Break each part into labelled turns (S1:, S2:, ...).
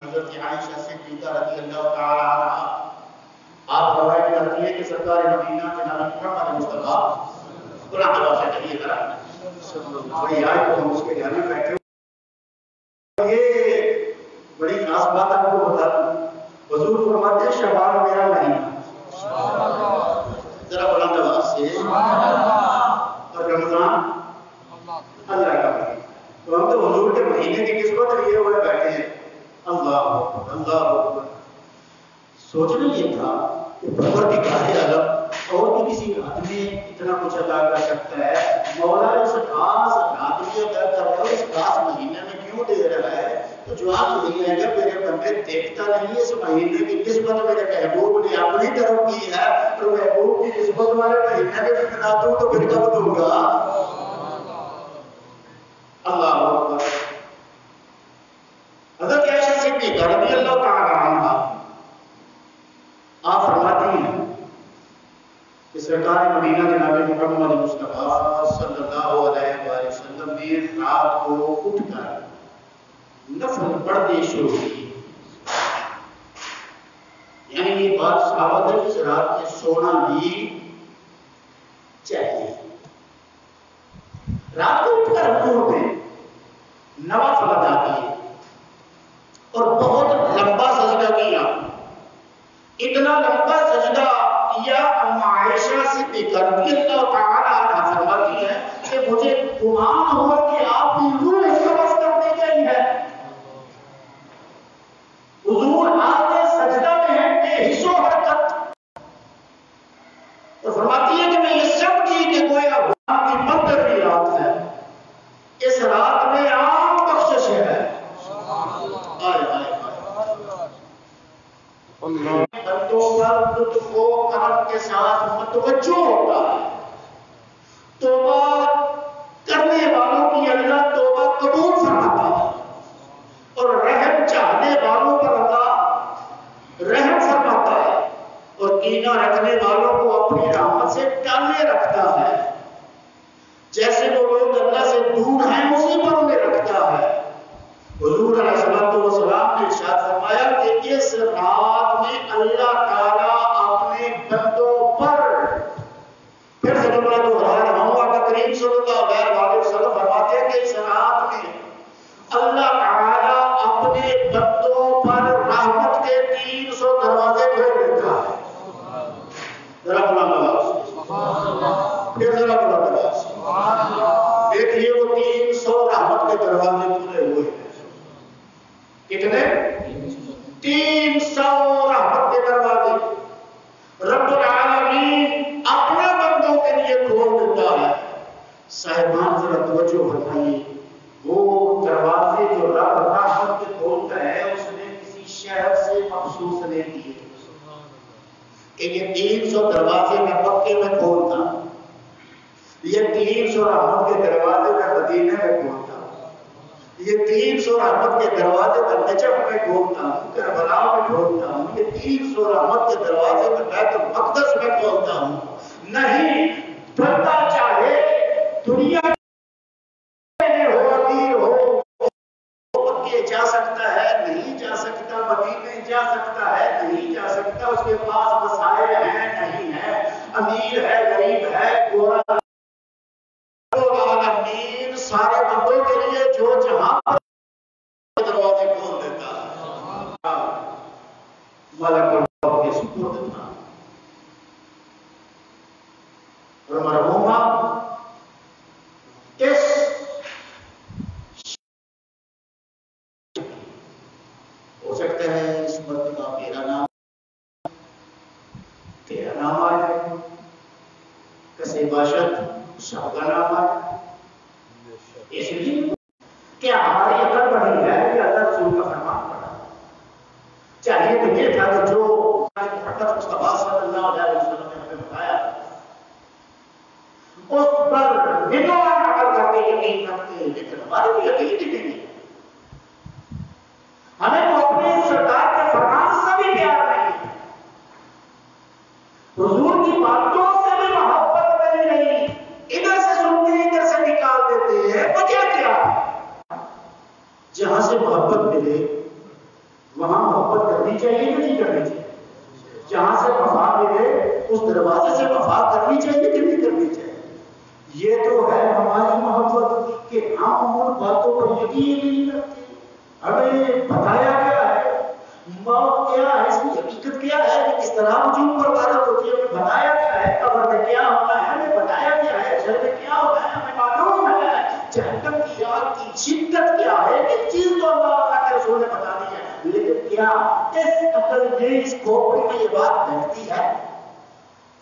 S1: حضرت عائشہ صدیقہ رضی اللہ تعالی عنہا آپ روایت کرتی ہے کہ سرکار مدینہ جناب محمد مصطفیٰ قرآن اللہ سے کہیے ذرا بڑی آیت کو اس کے گھر میں بیٹھے یہ بڑی خاص بات آپ کو بتا دوں حضور فرماتے ہیں شعبان میرا مہینہ ذرا بلند آواز سے اور رمضان اللہ کا مہینہ تو ہم تو حضور کے مہینے کی نسبت لیے ہوئے بیٹھے ہیں اللہ سوچنا یہ تھا کہ پروردگار عالم اور بھی کسی رات میں اتنا کچھ عطا کر سکتا ہے مولا اس خاص رات میں عطا کر رہا ہے اس خاص مہینے میں کیوں دے رہا ہے تو جواب یہی ہے کہ میرے بندے دیکھتا نہیں اس مہینے کی نسبت میرے محبوب نے اپنی طرف کی ہے تو محبوب کی نسبت والے مہینے میں بنا دوں تو پھر کب دوں گا اللہ اکبر حضرت عائشہ صدیقہ رضی اللہ تعالی عنہا آپ فرماتی ہیں کہ سرکار مدینہ جناب محمد مصطفیٰ صلی اللہ علیہ وآلہ وسلم نے رات کو اٹھ کر نفل پڑھنے شروع کی یعنی یہ بات ثابت ہے کہ اس رات میں سونا بھی چاہیے رات کو اٹھ کر رکوع میں نوافل ادا کیے اور بہت لمبا سجدہ کیا اتنا لمبا سجدہ کیا اما عائشہ صدیقہ رضی اللہ تعالی عنہا فرماتی ہے کہ مجھے گمان ہوا کہ آپ کی روح قبض کرنے گئی ہے حضور آپ کے سجدہ میں ہیں بے حس و حرکت اور فرماتی ہے کہ میں یہ سمجھی کہ گویا آپ کی مقدر کی رات ہے اس رات میں عام بخشش ہے بندوں پر لطف و کرم کے ساتھ متوجہ ہوتا ہے توبہ کرنے والوں کی اللہ توبہ قبول فرماتا ہے اور رحم چاہنے والوں پر اللہ رحم فرماتا ہے اور کینہ رکھنے والوں کو اپنی رحمت سے ٹالے رکھتا ہے جیسے وہ لوگ اللہ سے دور ہیں اسی پر انہیں رکھتا ہے حضور علیہ الصلوۃ والسلام نے ارشاد فرمایا کہ اس رات میں اللہ تعالیٰ اپنے بندوں پر پھر سے جملہ دوہرا رہا ہوں آقا کریم صلی اللہ علیہ وسلم فرماتے ہیں کہ اس رات میں اللہ تعالیٰ اپنے بندوں پر رحمت کے 300 دروازے کھول دیتا ہے ذرا بلند آواز پھر ذرا بلند آواز دیکھیے وہ 300 رحمت کے دروازے کھلے ہوئے ہیں کتنے 300 رحمت کے دروازے رب العالمین اپنے بندوں کے لیے کھول دیتا ہے صاحبان ذرا توجہ فرمائیے وہ دروازے جو رب رحمت کے کھولتا ہے اس نے کسی شہر سے مخصوص نہیں دیے کہ یہ 300 دروازے میں مکے میں کھولتا یہ 300 رحمت کے دروازے میں مدینے میں کھولتا یہ 300 رحمت کے دروازے میں نجف میں کھولتا ہوں کربلا میں کھولتا ہوں یہ 300 رحمت کے دروازے میں بیت المقدس میں کھولتا ہوں نہیں بندہ چاہے دنیا میں ہو امیر ہو مکے جا سکتا ہے نہیں جا سکتا مدینے جا سکتا ہے نہیں جا سکتا اس کے پاس مسائل ہیں نہیں ہے امیر ہے غریب ہے گورا العالمین سارے بندوں کے لیے جو جہاں دروازے کھول دیتا ہے ملک الموت کے سپرد تھا اور مرحومہ اس ہو سکتا ہے اس مرد کا میرا نام تیرا نام آئے کسی باشد صاحب کا نام آئے اس لیے کیا ہماری عقل بڑھی ہے کہ اللہ رسول کا فرمان پڑا چاہیے تو یہ تھا کہ جو محمد مصطفیٰ صلی اللہ علیہ وسلم نے ہمیں بتایا اس پر بدون عقل کر کے یقین رکھتے ہیں لیکن ہمارے بھی یقین ہی نہیں ہمیں تو اپنے سرکار کے فرمان سے بھی پیار نہیں حضور کی باتوں سے بھی محبت نہیں ادھر سے سنتے ہیں ادھر سے نکال دیتے ہیں وجہ کیا جہاں سے محبت ملے وہاں محبت کرنی چاہیے کہ نہیں کرنی چاہیے؟ جہاں سے وفا ملے اس دروازے سے وفا کرنی چاہیے کہ نہیں کرنی چاہیے؟ یہ تو ہے ہماری محبت کہ ہم ان باتوں پر یقین نہیں کرتے. ہمیں بتایا گیا ہے موت کیا ہے، اس کی حقیقت کیا ہے، کہ کس طرح وجود پر وارد ہوتی ہے، ہمیں بتایا گیا ہے قبر میں کیا ہونا ہے، ہمیں بتایا گیا ہے حشر میں کیا ہونا ہے، ہمیں معلوم ہے جہنم کی آگ کی شدت کیا ہے. ایک چیز تو اللہ کے رسول نے بتا دی ہے، لیکن کیا اس عقل میں اس کھوپڑی میں یہ بات بیٹھتی ہے؟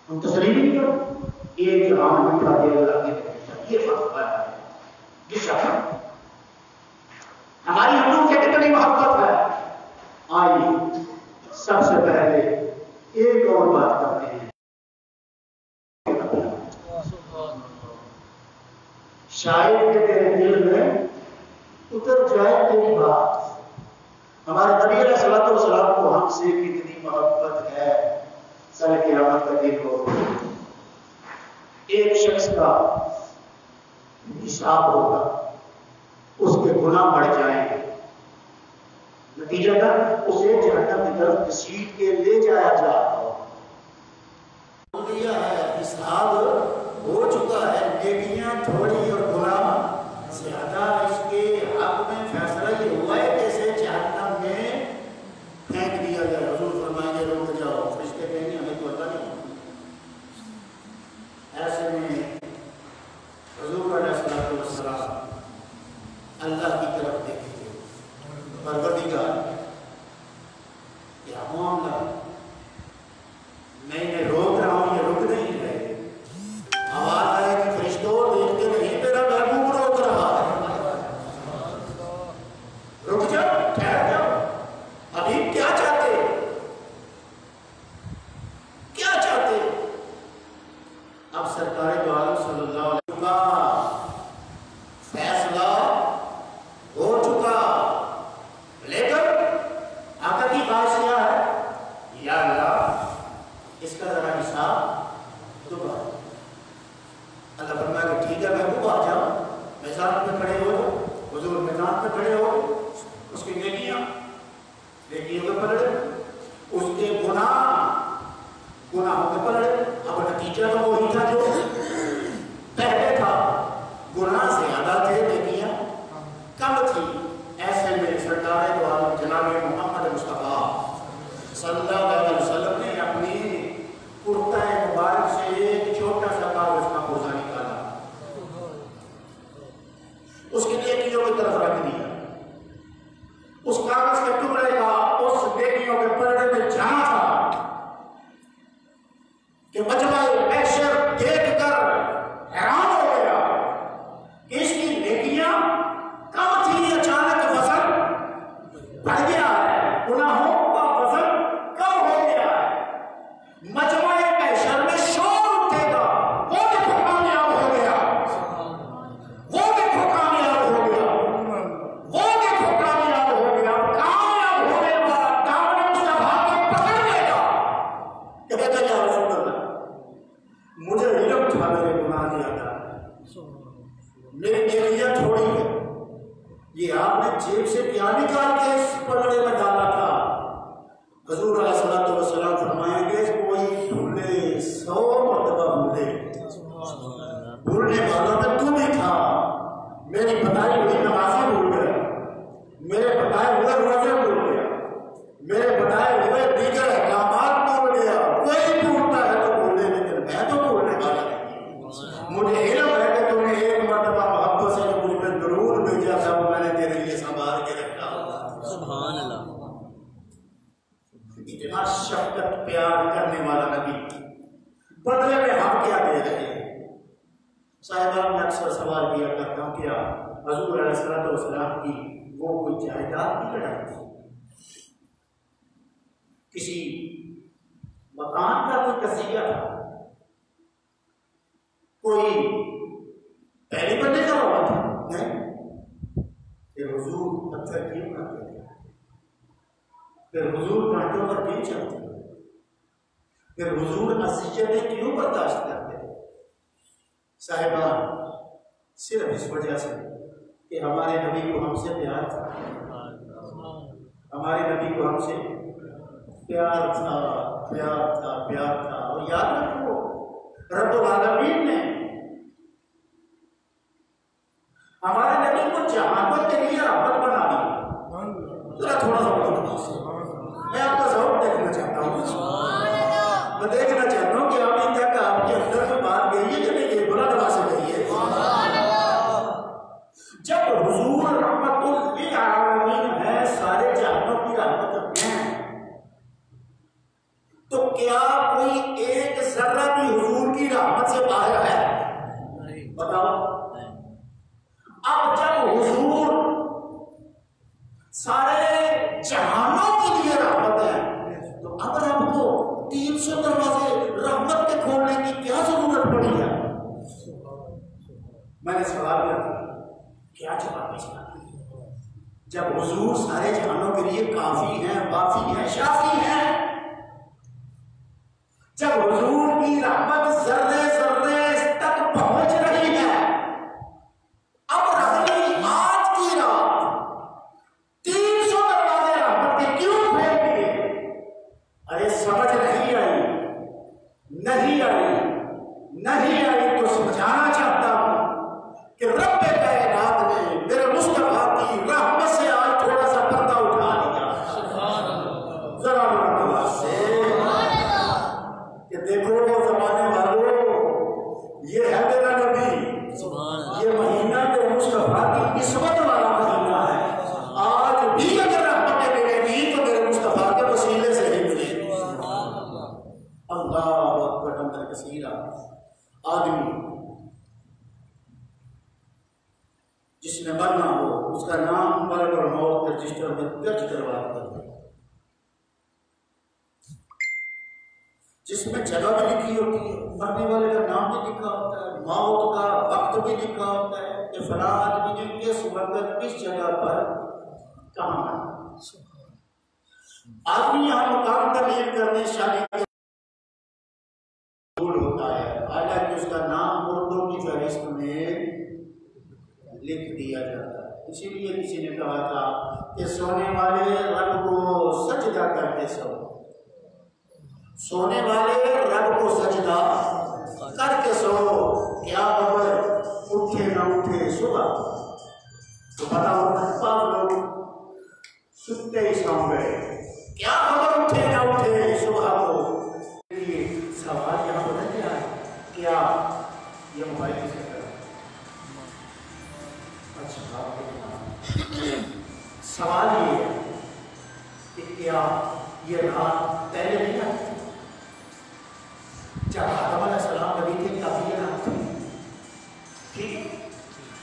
S1: ہم تسلیم نہیں کرتے. یہ جہان بٹھا دے اللہ کے یہ فرق ہے. یہ شخص ہماری ہم سے کتنی محبت ہے. آئیے سب سے پہلے ایک اور بات کرتے ہیں. شاید کہ تیرے دل میں اتر جائے تیری بات. ہمارے نبی علیہ الصلوۃ والسلام کو ہم سے کتنی محبت ہے. سر قیامت کا دن ہو، ایک شخص کا حساب ہوگا، اس کے گناہ بڑھ جائیں گے، نتیجہ تک اسے جہنم کی طرف گھسیٹ کے لے جایا جاتا ہو. حساب ہو چکا ہے، نیکیاں تھوڑی اور گناہ زیادہ. اس کے حق میں فیصلہ یہ ہوا ہے کہ اسے جہنم میں پھینک دیا جائے. حضور فرمائیں گے رک جاؤ، فرشتے کہیں گے ہمیں تو پتہ نہیں. ایسے میں حضور علیہ السلام اللہ کی طرف دیکھیں گے، پروردگار کیا معاملہ، میں انہیں روک رہا ہوں یہ رک نہیں رہے. آواز آئے کہ فرشتوں دیکھتے نہیں میرا محبوب روک رہا ہے. رک جاؤ، ٹھہر جاؤ، ابھی کیا چاہتے، کیا چاہتے. اب سرکار دو عالم صلی اللہ علیہ وسلم کا فیصلہ ہو چکا، لیکن آقا کی خواہش کیا ہے؟ یا اللہ اس کا ذرا حساب دوبارہ. اللہ فرمایا کہ ٹھیک ہے محبوب آ جاؤ، میدان پہ کھڑے ہو. حضور میدان پہ کھڑے ہو، اس کی نیکیاں نیکیوں کے پلڑے، اس کے گناہوں کے پلڑے. اب نتیجہ تو وہی تھا جو پہلے تھا، گناہ زیادہ تھے نیکیاں کم تھی. ایسے میں سرکار دو عالم جناب محمد مصطفیٰ صلی اللہ علیہ وسلم نے اپنی کرتا مبارک سے ایک چھوٹا سا کاغذ کا پوزا نکالا، اس کی نیکیوں کی طرف رکھ دیا. اس کاغذ کے ٹکڑے کا اس نیکیوں کے پلڑے میں جہاں تھا کہ مجمع محشر دیکھ کر حیران ہو گیا کہ اس کی نیکیاں کم تھی، اچانک وزن بڑھ گیا ہے، گناہوں کا وزن کم ہو گیا ہے. مجمع محشر میں شور اٹھے گا، وہ دیکھو کامیاب ہو گیا، وہ دیکھو کامیاب ہو گیا، وہ دیکھو کامیاب ہو گیا. کامیاب ہونے والا دامن مصطفیٰ کو پکڑ لے گا، کہے گا یا رسول اللہ مجھے علم تھا میرے گناہ زیادہ، میری نیکیاں تھوڑی ہے. یہ آپ نے جیب سے کیا نکال کے اس پلڑے میں ڈالا تھا؟ حضور علیہ الصلوۃ والسلام فرمائیں گے کوئی بھولے 100 مرتبہ بھولے، بھولنے والا میں تو بھی تھا. میری بتائی ہوئی نمازیں بھول گیا، میرے بتائے ہوئے روزے بھول گیا، میرے بتائے ہوئے دیگر احکامات بھول گیا. کوئی بھولتا ہے تو بھولے، لیکن میں تو بھولنے والا نہیں. مجھے علم ہے کہ تم نے ایک مرتبہ محبت سے جو مجھ پہ درود بھیجا تھا وہ میں نے تیرے لیے سنبھال کے رکھا. سبحان اللہ. اتنا شفقت پیار کرنے والا نبی، بدلے میں ہم کیا دے رہے ہیں؟ صاحبان میں اکثر سوال کیا کرتا ہوں کیا حضور علیہ الصلوۃ والسلام کی وہ کوئی جائیداد کی لڑائی تھی، کسی مکان کا کوئی قصیہ تھا، کوئی پہلے بندے کا ہوا تھا؟ نہیں. پھر حضور پتھر کیوں کرتے تھے؟ پھر حضور کانٹوں پر کیوں چلتے تھے؟ پھر حضور اذیتیں کیوں برداشت کرتے تھے؟ صاحبان صرف اس وجہ سے کہ ہمارے نبی کو ہم سے پیار تھا.
S2: ہمارے نبی کو ہم سے پیار تھا، پیار تھا، پیار تھا. اور یاد رکھو رب العالمین نے ہمارے نبی کو جہانوں کے لیے رحمت بنا دی. ذرا تھوڑا سا میں آپ کا ضرور دیکھنا چاہتا ہوں. میں دیکھنا چاہتا ہوں کہ ابھی تک آپ کے اندر میں بات گئی ہے کہ نہیں یہ بلا دبا سے گئی ہے. جب حضور رحمت للعالمین ہے، سارے جہانوں کی رحمت ہیں، تو کیا کوئی ایک ذرہ بھی حضور کی رحمت سے باہر ہے؟ بتاؤ. اب جب حضور سارے جہانوں کے لیے رحمت ہے، تو اب رب کو 300 دروازے رحمت کے کھولنے کی کیا ضرورت پڑی ہے؟ میں نے سوال کیا جواب دیا؟ جب حضور سارے جہانوں کے لیے کافی ہیں، وافی ہیں، شافی ہیں، جب حضور کی رحمت ذرے ذرے تک پہنچ رہی ہے، اب ربی آج کی رات 300 دروازے رحمت کے کیوں پھیل دیے؟ ارے سمجھ نہیں آئی، نہیں آئی، نہیں آئی تو سمجھانا چاہتا ہوں کہ رب کائنات نے میرے مصطفیٰ کی رحمت سے آج تھوڑا سا پردہ اٹھا دیا. ذرا مرتبہ سے کہ دیکھو زمانے والوں، یہ ہے میرا نبی، یہ مہینہ جو مصطفیٰ کی عصمت والا مہینہ ہے. آج بھی اگر رحمتیں ملے گی تو میرے مصطفیٰ کے وسیلے سے ہی ملے گی. اللہ اکبر حمدن کثیرا. آدمی جس نے مرنا ہو اس کا نام ملک الموت کے رجسٹر میں درج کروا دیا. جس میں جگہ بھی لکھی ہوتی ہے، مرنے والے کا نام بھی لکھا ہوتا ہے، موت کا وقت بھی لکھا ہوتا ہے کہ فلاں آدمی نے کس وقت کس جگہ پر کہاں مرنا. آدمی یہاں مقام تبدیل کرنے شادی ہوتا ہے، حالانکہ اس کا نام مردوں کی فہرست میں لکھ دیا جاتا ہے. اسی لیے کسی نے کہا تھا کہ سونے والے رب کو سجدہ کرتے سو، سونے والے رب کو سجدہ کر کے سو. کیا خبر اٹھے نہ اٹھے صبح تو بتاؤ. بعض لوگ ستے ہی سو گئے، کیا خبر اٹھے نہ اٹھے صبح کو. سوال یہاں پتہ کیا ہے؟ کیا یہ موبائل کس کا ہے؟ اچھا سوال یہ ہے کہ کیا یہ رات پہلے نہیں آتی تھی؟ جب آدم علیہ السلام نبی تھے تب یہ رات تھی. ٹھیک،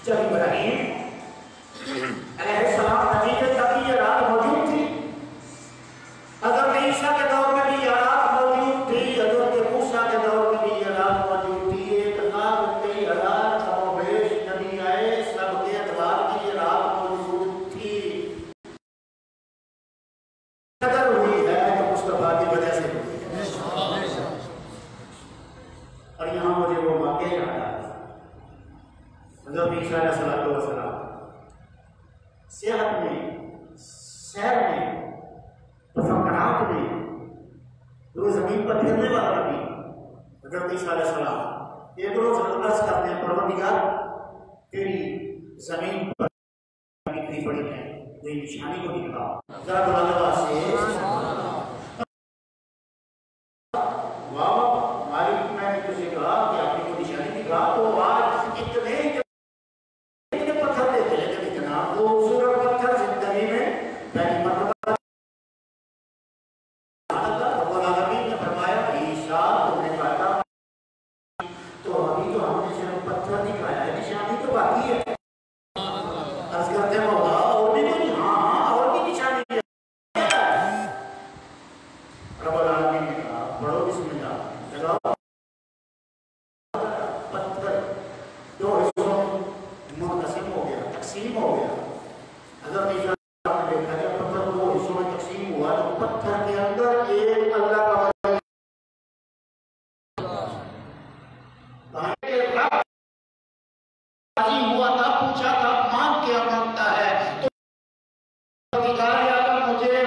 S2: جب ابراہیم علیہ السلام نبی تھے تب یہ رات موجود تھی. حضرت عیسیٰ کے دور میں بھی یہ رات موجود تھی، حضرت موسیٰ کے دور میں بھی یہ رات موجود تھی. 1,20,000 کم و بیش نبی آئے، سب کے اعتبار کی یہ رات موجود تھی. قدر ہوئی ہے تو مصطفیٰ کی وجہ سے ہوئی ہے. اور یہاں مجھے وہ واقعہ یاد آیا. حضرت عیسیٰ علیہ السلام صحت میں، سیر میں، تفکرات میں، روز زمین پر پھرنے والا نبی حضرت عیسیٰ علیہ السلام ایک روز عرض کرتے ہیں پروردگار تیری زمین پر کتنی بڑی ہے، یہ نشانی کو دکھا. ذرا بلند سے واہ مالک، میں نے تجھے کہا کہ آپ کو نشانی دکھا تو آج اتنے پتھر دیتے لیکن اتنا خوبصورت پتھر زندگی میں پہلی مرتبہ. تو ابھی تو ہم نے صرف پتھر دکھایا ہے، نشانی تو باقی ہے. عرض کرتے ہیں مولا اور بھی کوئی؟ ہاں اور بھی نشانی ہے. رب العالمین نے کہا پڑھو بسم اللہ، لگاؤ. پتھر دو حصوں منقسم ہو گیا، تقسیم ہو گیا. حضرت عیسیٰ نے دیکھا جب پتھر دو حصوں میں تقسیم ہوا تو پتھر کے اندر ایک اللہ کا ہوا تھا، پوچھا تھا مانگ کیا مانگتا ہے تو مجھے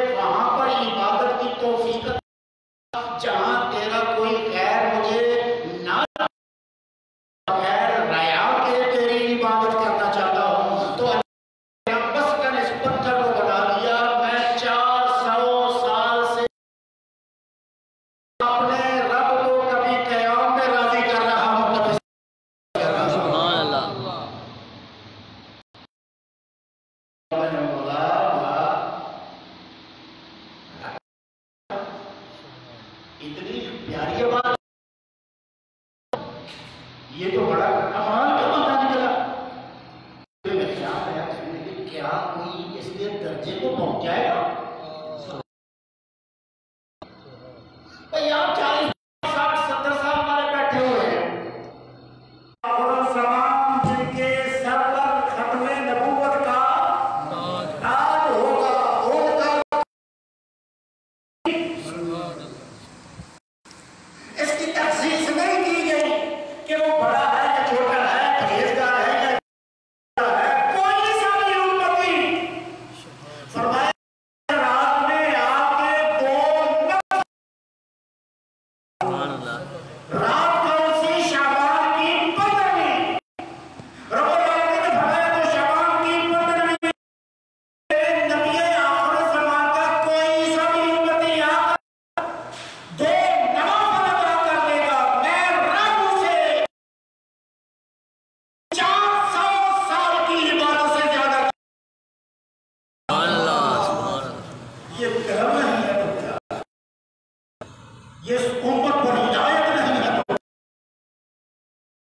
S2: جس امت پر ہدایت نہیں ہے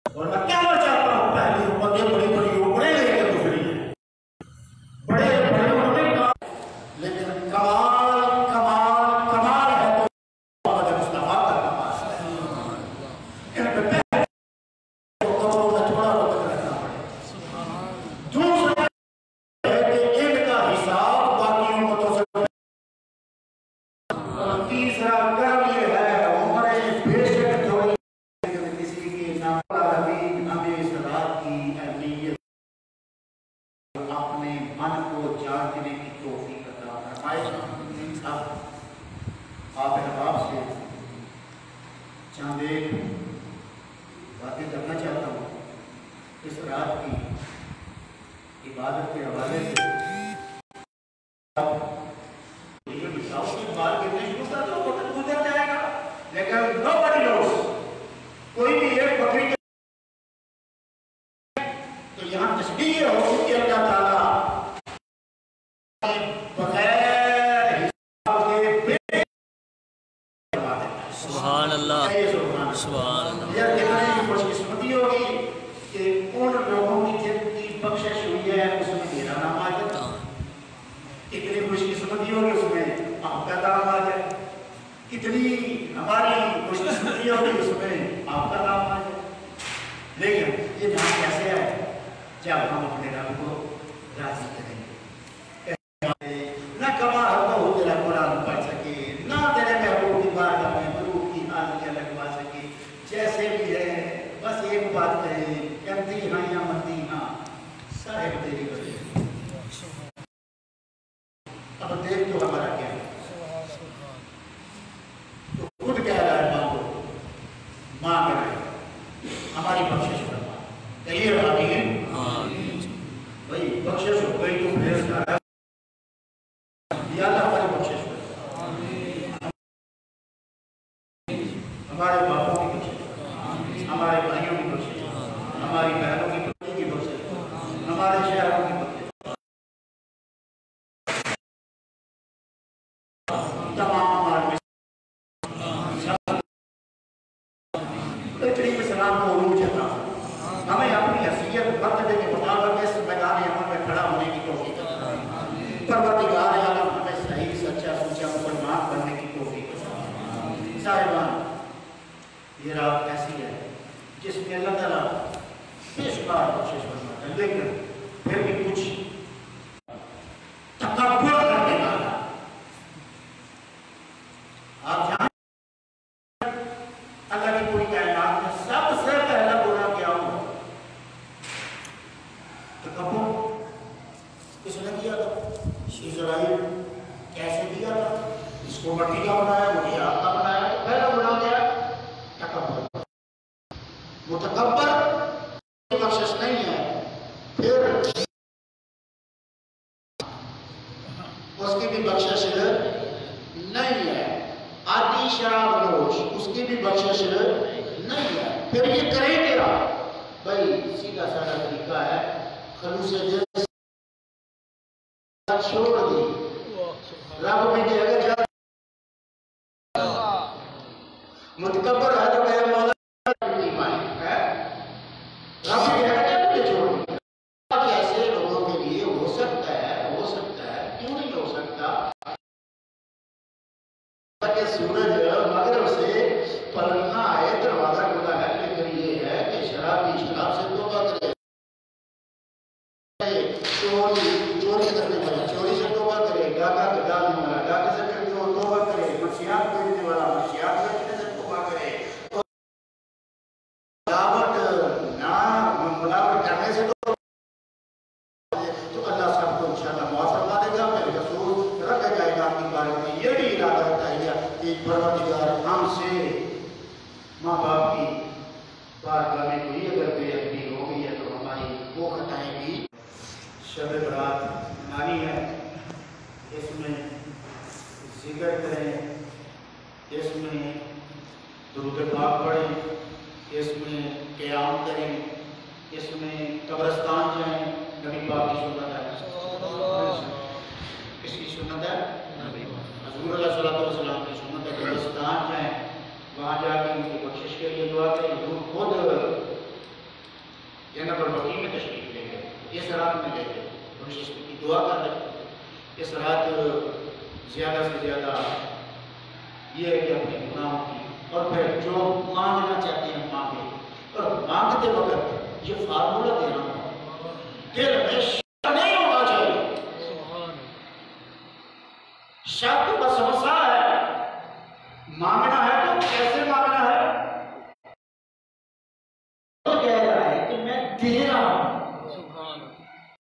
S2: اور میں کہنا چاہتا ہوں پہلی امتیں بڑی بڑی اوپریں لے کے گزری ہیں بڑے بڑے انہیں کام لیکن کمال کمال کمال ہے تو محمد مصطفیٰ کا کمال ہے ان پہ پہلے قبروں میں تھوڑا وقت رکھنا پڑے دوسرا ہے کہ ان کا حساب باقی امتوں سے اور تیسرا کرم یہ ہے عمریں بے شک تھوڑی کسی کی نام حبیب ہمیں اس رات کی اہمیت اپنے من کو جاننے کی توفیق عطا فرمائے اب آپ احباب سے چند ایک باتیں کرنا چاہتا ہوں اس رات کی عبادت کے حوالے سے بات کرنے شروع کر دو وقت گزر جائے گا لیکن nobody knows کوئی بھی ایک بکری تو یہاں تشبیہ ہو کہ اللہ تعالیٰ بغیر حساب کے
S3: سبحان اللہ سبحان اللہ
S2: یہ کتنی خوش قسمتی ہوگی کہ ان لوگوں کی جن کی بخشش ہوئی ہے اس میں میرا نام آ جائے کتنی خوش قسمتی ہوگی اس میں آپ کا نام آ جائے کتنی ہماری خوش قسمتی ہوگی اس میں آپ کا نام آ جائے لیکن یہ نام کیسے ہے جب ہم اپنے رب کو راضی کریں گے نہ کما ہو تیرا قرآن پڑھ سکے نہ تیرے محبوب کی بارگاہ میں محبوب کی حاضریاں لگوا سکے جیسے بھی ہے بس ایک بات کہیں کرتی ہاں یا مرتی ہاں صاحب تیری وجہ اب دیکھ تو ہمارا کیا ہے تو خود کہہ رہا ہے ماں کو مانگ رہا ہے ہماری بخشش فرما کہیے آمین بھائی بخشش ہو گئی تو پھر کہہ یا اللہ ہماری بخشش فرما ہمارے باپوں کی بخشش ہمارے بھائیوں کی بخشش ہماری بہنوں کی پتنی کی بخشش ہمارے شہروں کی بخشش تمام ہمارے کریم سلام کو عروج عطا ہمیں اپنی حیثیت مرتبے کے مطابق اس میدان عمل میں کھڑا ہونے کی توفیق عطا پروردگار عالم ہمیں صحیح سچا سچا مسلمان بننے کی توفیق عطا صاحبان یہ رات ایسی ہے جس میں اللہ تعالیٰ بے شمار بخشش فرماتا ہے لیکن پھر بھی کچھ تکبر کرنے والا آپ جانیں اللہ کی پوری کائنات میں سب سے پہلا گناہ کیا ہوا تکبر کس نے کیا تھا اسرائیل کیسے کیا تھا اس کو مٹی کا بنایا وہ آگ کا بنایا پہلا گناہ کیا تکبر وہ تکبر کی بخشش نہیں ہے پھر اس کی بھی بخشش نہیں ہے آدھی شراب نوش اس کی بھی بخشش نہیں ہے پھر یہ کریں کیا بھائی سیدھا سادہ طریقہ ہے خلوص دل چھوڑ دی رب بھی دے اگر جا متکبر ہے تو کہ مولا ایمان ہے رب بھی دے اگر جا چھوڑ دی ایسے لوگوں کے لیے ہو سکتا ہے کیوں نہیں ہو سکتا کہ سورج مغرب سے پلٹنا ہے دروازہ کھلا ہے لیکن یہ ہے کہ شرابی شراب سے توبہ کرے چوری کرنے والا چوری سے توبہ کرے ڈاکہ ڈالنے والا ڈاکہ سے کرنے والا توبہ کرے منشیات بیچنے والا منشیات بیچنے سے توبہ کرے ملاوٹ کرنے سے تو اللہ سب کو انشاءاللہ معاف فرما دے گا میرے رسول رکھے گا امام کی بارے میں یہ بھی ارادہ ہوتا ہے کہ پروردگار ہم سے ماں باپ کی بارگاہ میں کوئی اگر بے ادبی ہو گئی ہے تو ہماری وہ خطائیں بھی شب برات منانی ہے اس میں ذکر کریں اس میں درود پاک پڑھیں اس میں قیام کریں اس میں قبرستان جائیں نبی پاک کی سنت ہے کس کی سنت ہے حضور علیہ الصلوۃ والسلام کی سنت ہے قبرستان جائیں رات میں لے گئے بخشش کی دعا کر رہے اس رات زیادہ سے زیادہ یہ ہے کہ اپنے گناہوں کی اور پھر جو مانگنا چاہتے ہیں مانگے اور مانگتے وقت یہ فارمولہ دے رہا ہوں دل میں شک نہیں ہونا چاہیے شک وسوسہ ہے مانگنے